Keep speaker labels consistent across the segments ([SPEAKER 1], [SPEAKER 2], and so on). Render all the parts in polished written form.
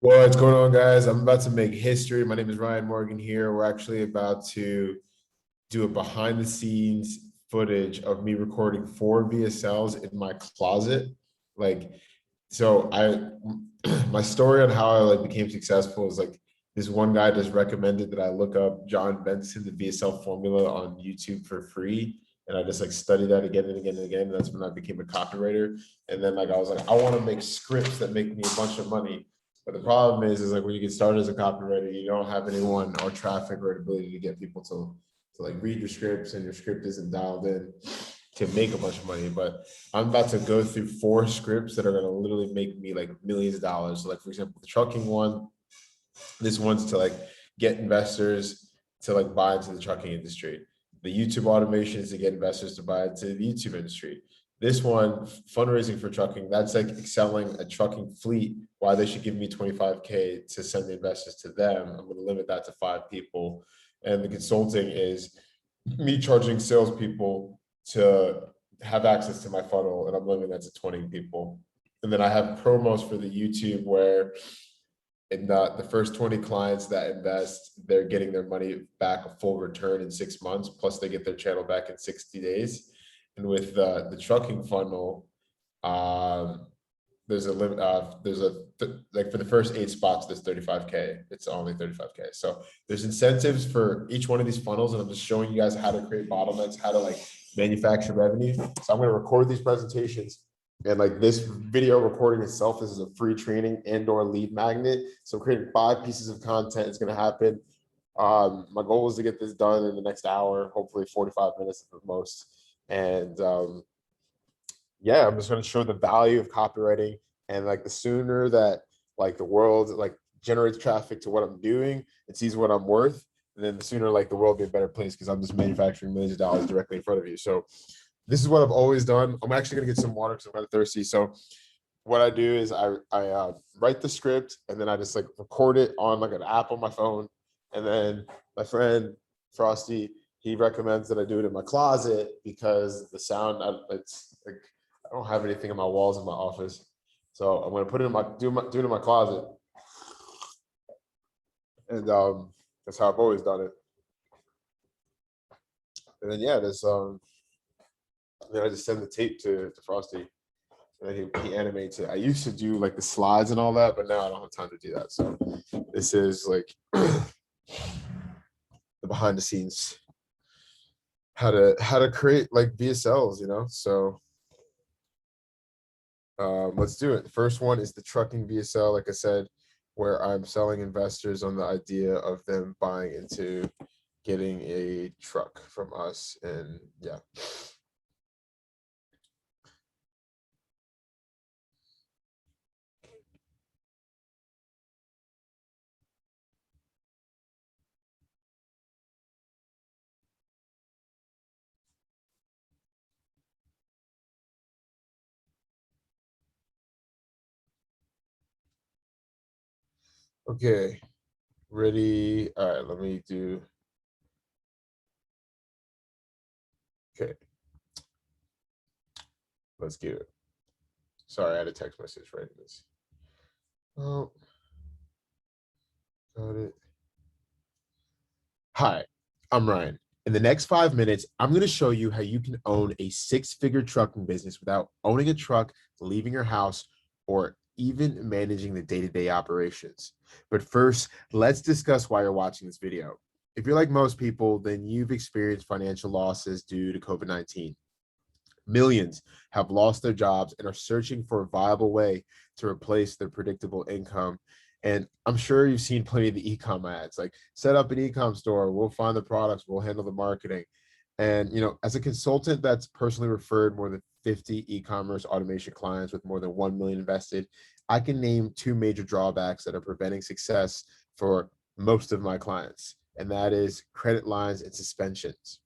[SPEAKER 1] What's going on, guys? I'm about to make history. My name is Ryan Morgan here. We're actually about to do a behind the scenes footage of me recording 4 VSLs in my closet. Like, so my story on how I became successful is this one guy just recommended that I look up John Benson, the VSL formula on YouTube for free. And I just study that again and again and again. And that's when I became a copywriter. And then I was like, I want to make scripts that make me a bunch of money. But the problem is when you get started as a copywriter, you don't have anyone or traffic or ability to get people to read your scripts, and your script isn't dialed in to make a bunch of money. But I'm about to go through 4 scripts that are going to literally make me millions of dollars. So for example, the trucking one, this one's to get investors to buy into the trucking industry. The YouTube automation is to get investors to buy into the YouTube industry. This one, fundraising for trucking, that's selling a trucking fleet, why they should give me 25K to send the investors to them. I'm going to limit that to 5 people. And the consulting is me charging salespeople to have access to my funnel, and I'm limiting that to 20 people. And then I have promos for the YouTube where in the first 20 clients that invest, they're getting their money back a full return in 6 months, plus they get their channel back in 60 days. And with the trucking funnel, there's a limit. For the first 8 spots, there's 35K. It's only 35K. So there's incentives for each one of these funnels, and I'm just showing you guys how to create bottlenecks, how to manufacture revenue. So I'm going to record these presentations, and this video recording itself, this is a free training and/or lead magnet. So I'm creating 5 pieces of content. It's going to happen. My goal is to get this done in the next hour, hopefully 45 minutes at the most. And yeah, I'm just going to show the value of copywriting, and the sooner that the world generates traffic to what I'm doing and sees what I'm worth, and then the sooner the world will be a better place, because I'm just manufacturing millions of dollars directly in front of you. So this is what I've always done. I'm actually going to get some water because I'm kind of thirsty. So what I do is I write the script, and then I just record it on an app on my phone. And then my friend Frosty, he recommends that I do it in my closet because the sound, it's I don't have anything in my walls in my office. So I'm going to put it in do it in my closet. And that's how I've always done it. And then, yeah, then I just send the tape to Frosty, and then he animates it. I used to do the slides and all that, but now I don't have time to do that. So this is the behind the scenes, how to create VSLs, So let's do it. The first one is the trucking VSL, like I said, where I'm selling investors on the idea of them buying into getting a truck from us. And yeah. Okay, ready. All right, let me do. Okay, let's get it. Sorry, I had a text message writing this. Oh, got it. Hi, I'm Ryan. In the next 5 minutes, I'm going to show you how you can own a 6-figure trucking business without owning a truck, leaving your house, or even managing the day-to-day operations. But first, let's discuss why you're watching this video. If you're like most people, then you've experienced financial losses due to COVID-19. Millions have lost their jobs and are searching for a viable way to replace their predictable income. And I'm sure you've seen plenty of the e-com ads, set up an e-com store, we'll find the products, we'll handle the marketing. And as a consultant that's personally referred more than 50 e-commerce automation clients with more than 1 million invested, I can name 2 major drawbacks that are preventing success for most of my clients, and that is credit lines and suspensions.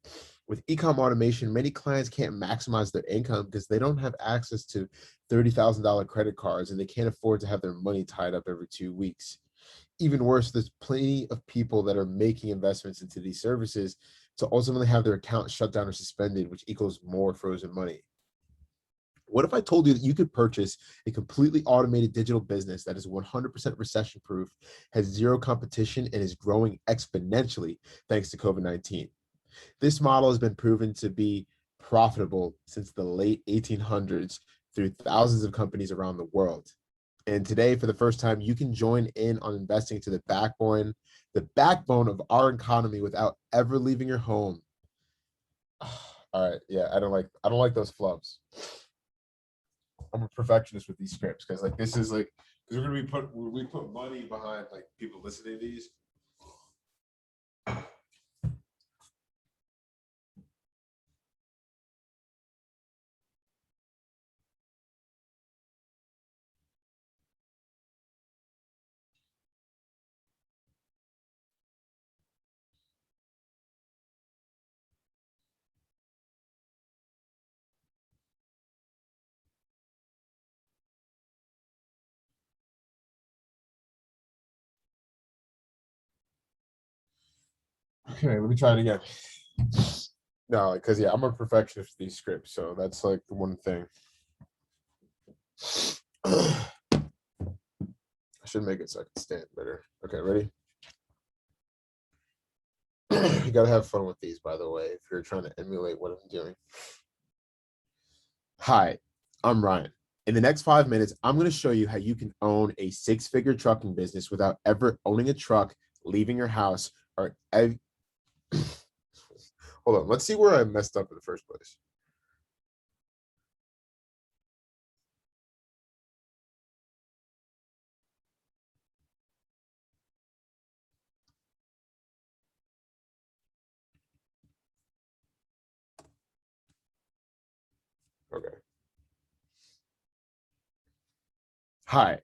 [SPEAKER 1] With e-com automation, many clients can't maximize their income because they don't have access to $30,000 credit cards, and they can't afford to have their money tied up every 2 weeks. Even worse, there's plenty of people that are making investments into these services to ultimately have their account shut down or suspended, which equals more frozen money. What if I told you that you could purchase a completely automated digital business that is 100% recession proof, has zero competition, and is growing exponentially thanks to COVID-19? This model has been proven to be profitable since the late 1800s through thousands of companies around the world. And today, for the first time, you can join in on investing to the backbone of our economy without ever leaving your home. All right, yeah, I don't like those flubs. I'm a perfectionist with these scripts because like this is like because we put money behind like people listening to these. Okay, let me try it again. No, because yeah, I'm a perfectionist with these scripts, so that's like the one thing. I should make it so I can stand better. Okay, ready? You gotta have fun with these, by the way, if you're trying to emulate what I'm doing. Hi, I'm Ryan. In the next 5 minutes, I'm going to show you how you can own a six-figure trucking business without ever owning a truck, leaving your house, or hold on. Let's see where I messed up in the first place. Okay. Hi,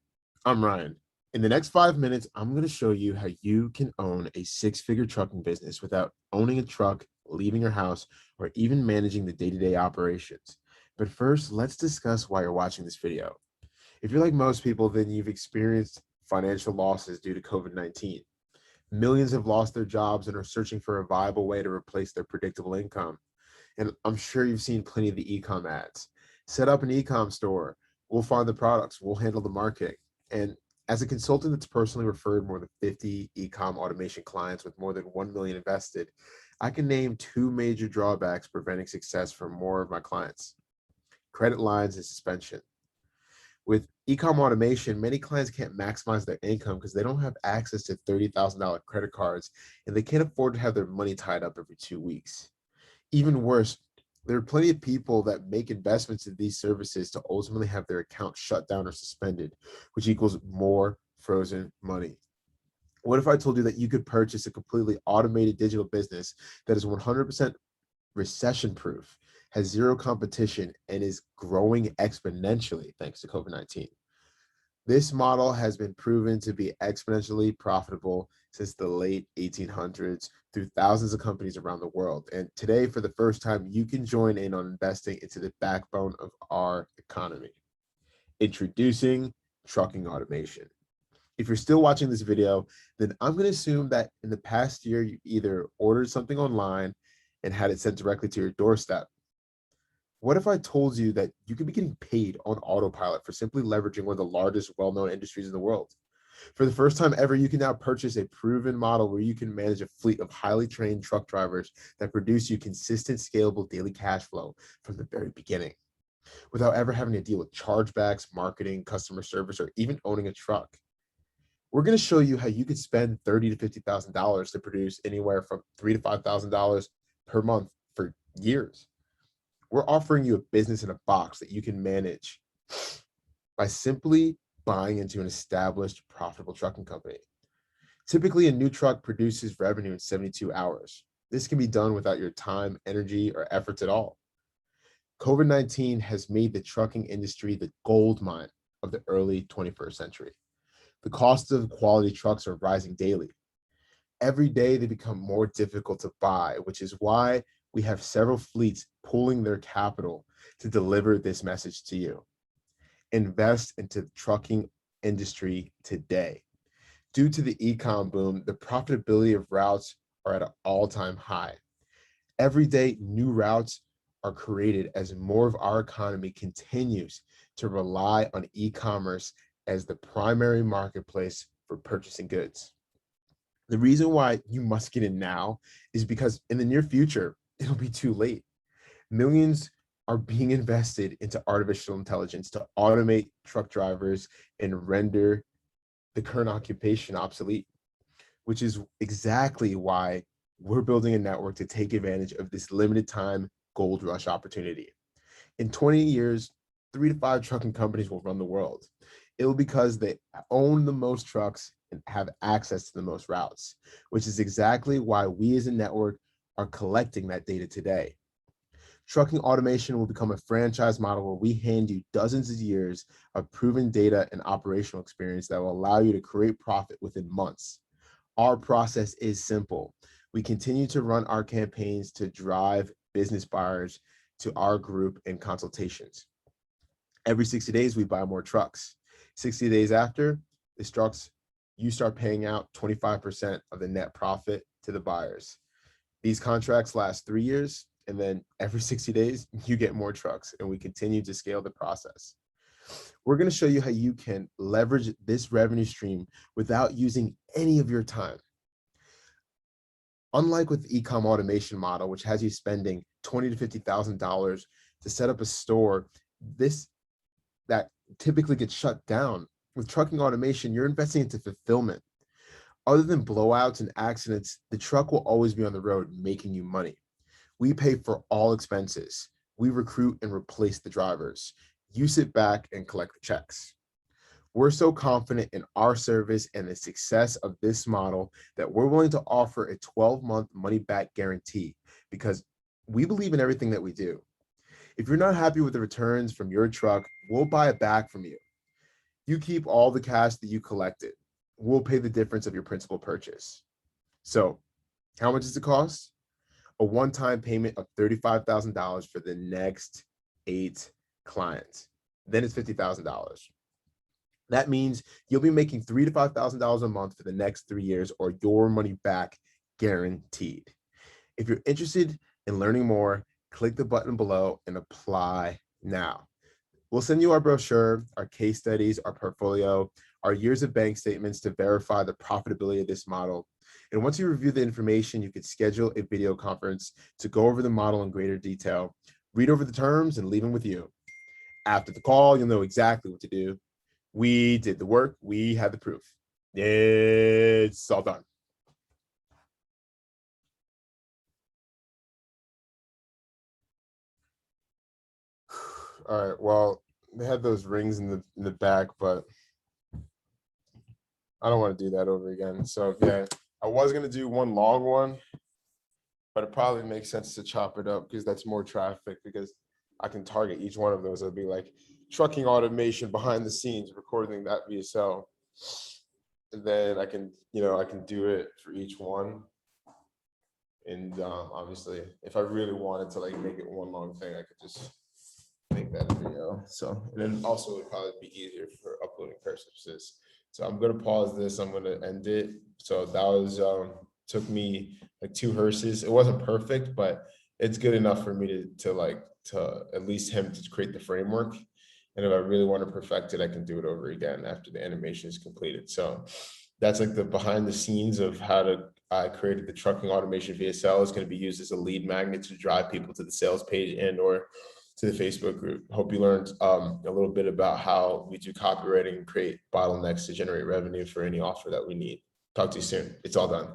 [SPEAKER 1] I'm Ryan. In the next 5 minutes, I'm going to show you how you can own a six-figure trucking business without owning a truck, leaving your house, or even managing the day-to-day operations. But first, let's discuss why you're watching this video. If you're like most people, then you've experienced financial losses due to COVID-19. Millions have lost their jobs and are searching for a viable way to replace their predictable income. And I'm sure you've seen plenty of the e-com ads. Set up an e-com store. We'll find the products. We'll handle the marketing. And as a consultant that's personally referred more than 50 e-com automation clients with more than 1 million invested, I can name two major drawbacks preventing success for more of my clients: credit lines and suspension. With e-com automation, many clients can't maximize their income because they don't have access to $30,000 credit cards and they can't afford to have their money tied up every 2 weeks. Even worse, there are plenty of people that make investments in these services to ultimately have their account shut down or suspended, which equals more frozen money. What if I told you that you could purchase a completely automated digital business that is 100% recession proof, has zero competition, and is growing exponentially thanks to COVID-19? This model has been proven to be exponentially profitable since the late 1800s through thousands of companies around the world. And today, for the first time, you can join in on investing into the backbone of our economy. Introducing trucking automation. If you're still watching this video, then I'm going to assume that in the past year, you either ordered something online and had it sent directly to your doorstep. What if I told you that you could be getting paid on autopilot for simply leveraging one of the largest well-known industries in the world? For the first time ever, you can now purchase a proven model where you can manage a fleet of highly trained truck drivers that produce you consistent, scalable daily cash flow from the very beginning, without ever having to deal with chargebacks, marketing, customer service, or even owning a truck. We're going to show you how you could spend $30,000 to $50,000 to produce anywhere from $3,000 to $5,000 per month for years. We're offering you a business in a box that you can manage by simply buying into an established, profitable trucking company. Typically, a new truck produces revenue in 72 hours. This can be done without your time, energy, or efforts at all. COVID-19 has made the trucking industry the gold mine of the early 21st century. The cost of quality trucks are rising daily. Every day, they become more difficult to buy, which is why we have several fleets pooling their capital to deliver this message to you. Invest into the trucking industry today. Due to the e-com boom, the profitability of routes are at an all-time high. Every day, new routes are created as more of our economy continues to rely on e-commerce as the primary marketplace for purchasing goods. The reason why you must get in now is because in the near future, it'll be too late. Millions are being invested into artificial intelligence to automate truck drivers and render the current occupation obsolete, which is exactly why we're building a network to take advantage of this limited time gold rush opportunity. In 20 years, 3 to 5 trucking companies will run the world. It'll because they own the most trucks and have access to the most routes, which is exactly why we as a network are collecting that data today. Trucking automation will become a franchise model where we hand you dozens of years of proven data and operational experience that will allow you to create profit within months. Our process is simple. We continue to run our campaigns to drive business buyers to our group and consultations. Every 60 days, we buy more trucks. 60 days after, you start paying out 25% of the net profit to the buyers. These contracts last 3 years, and then every 60 days, you get more trucks, and we continue to scale the process. We're going to show you how you can leverage this revenue stream without using any of your time. Unlike with the e-com automation model, which has you spending $20,000 to $50,000 to set up a store, that typically gets shut down. With trucking automation, you're investing into fulfillment. Other than blowouts and accidents, the truck will always be on the road making you money. We pay for all expenses. We recruit and replace the drivers. You sit back and collect the checks. We're so confident in our service and the success of this model that we're willing to offer a 12-month money-back guarantee because we believe in everything that we do. If you're not happy with the returns from your truck, we'll buy it back from you. You keep all the cash that you collected. We'll pay the difference of your principal purchase. So, how much does it cost? A one-time payment of $35,000 for the next 8 clients. Then it's $50,000. That means you'll be making $3,000 to $5,000 a month for the next 3 years, or your money back guaranteed. If you're interested in learning more, click the button below and apply now. We'll send you our brochure, our case studies, our portfolio, our years of bank statements to verify the profitability of this model. And once you review the information, you could schedule a video conference to go over the model in greater detail, read over the terms, and leave them with you. After the call, you'll know exactly what to do. We did the work. We had the proof. It's all done. All right, well, they had those rings in the back, but I don't want to do that over again. So yeah, I was gonna do one long one, but it probably makes sense to chop it up because that's more traffic, because I can target each one of those. It'll be like trucking automation behind the scenes, recording that VSL. And then I can do it for each one. And obviously, if I really wanted to like make it one long thing, I could just make that a video. So, and then also it'd probably be easier for uploading purposes. So I'm gonna pause this. I'm gonna end it. So that was took me like 2 hearses. It wasn't perfect, but it's good enough for me to at least him to create the framework. And if I really want to perfect it, I can do it over again after the animation is completed. So that's like the behind the scenes of how I created the trucking automation VSL. Is going to be used as a lead magnet to drive people to the sales page and or to the Facebook group. Hope you learned a little bit about how we do copywriting and create bottlenecks to generate revenue for any offer that we need. Talk to you soon. It's all done.